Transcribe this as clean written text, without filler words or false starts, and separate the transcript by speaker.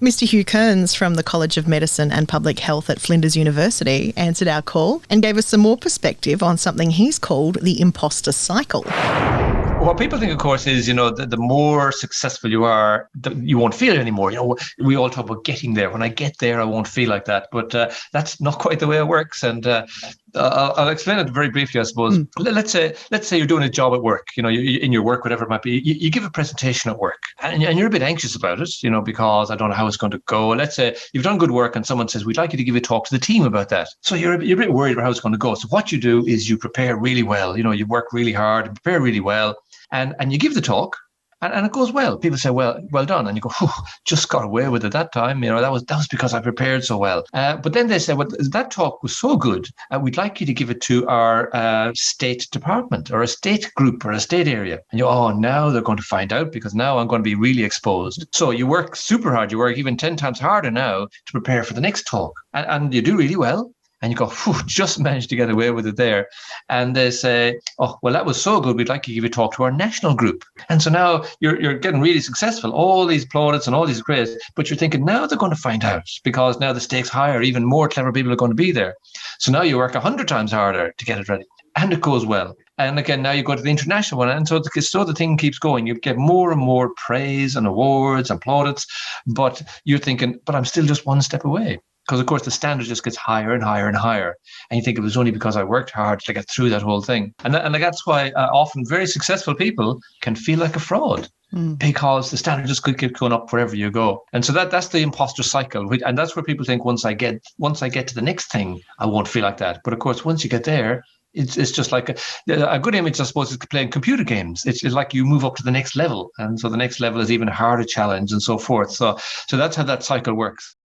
Speaker 1: Mr. Hugh Kearns from the College of Medicine and Public Health at Flinders University answered our call and gave us some more perspective on something he's called the imposter cycle.
Speaker 2: What people think, of course, is, the more successful you are, you won't feel it anymore. We all talk about getting there. When I get there, I won't feel like that. But that's not quite the way it works. And I'll explain it very briefly, I suppose. Let's say you're doing a job at work, in your work, whatever it might be. You give a presentation at work and you're a bit anxious about it, because I don't know how it's going to go. Let's say you've done good work and someone says, we'd like you to give a talk to the team about that. So you're a bit worried about how it's going to go. So what you do is you prepare really well. You work really hard and prepare really well. And you give the talk, and it goes well. People say, well done. And you go, just got away with it that time. That was because I prepared so well. But then they say, well, that talk was so good. We'd like you to give it to our state department or a state group or a state area. And now they're going to find out because now I'm going to be really exposed. So you work super hard. You work even 10 times harder now to prepare for the next talk. And you do really well. And you go, just managed to get away with it there. And they say, that was so good. We'd like you to give a talk to our national group. And so now you're getting really successful. All these plaudits and all these grades. But you're thinking, now they're going to find out because now the stakes higher. Even more clever people are going to be there. So now you work 100 times harder to get it ready. And it goes well. And again, now you go to the international one. And so the thing keeps going. You get more and more praise and awards and plaudits. But you're thinking, but I'm still just one step away. Because, of course, the standard just gets higher and higher and higher. And you think it was only because I worked hard to get through that whole thing. And that's why often very successful people can feel like a fraud because the standard just could keep going up wherever you go. And so that's the imposter cycle. And that's where people think once I get to the next thing, I won't feel like that. But, of course, once you get there, it's just like a good image, I suppose, is playing computer games. It's like you move up to the next level. And so the next level is even a harder challenge and so forth. So that's how that cycle works.